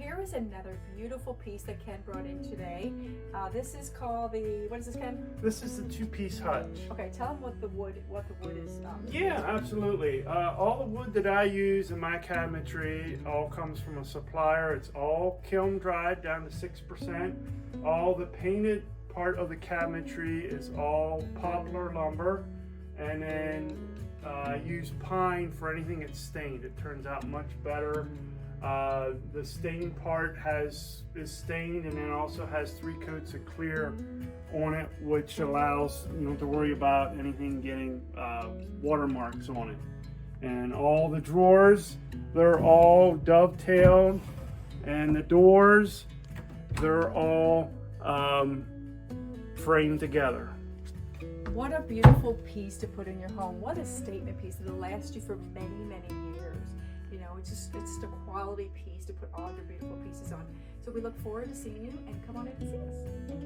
here is another beautiful piece that Ken brought in today. This is called the, what is this, Ken? This is the two-piece hutch. Okay, tell them what the wood is. Yeah, absolutely. All the wood that I use in my cabinetry all comes from a supplier. It's all kiln dried down to 6%. All the painted part of the cabinetry is all poplar lumber, and then I use pine for anything that's stained. It turns out much better. The stained part is stained, and then also has 3 coats of clear on it, which allows you don't have to worry about anything getting watermarks on it. And all the drawers, they're all dovetailed, and the doors, they're all framed together. What a beautiful piece to put in your home. What a statement piece that'll last you for many, many years. You know, it's just a quality piece to put all your beautiful pieces on. So we look forward to seeing you, and come on in and see us.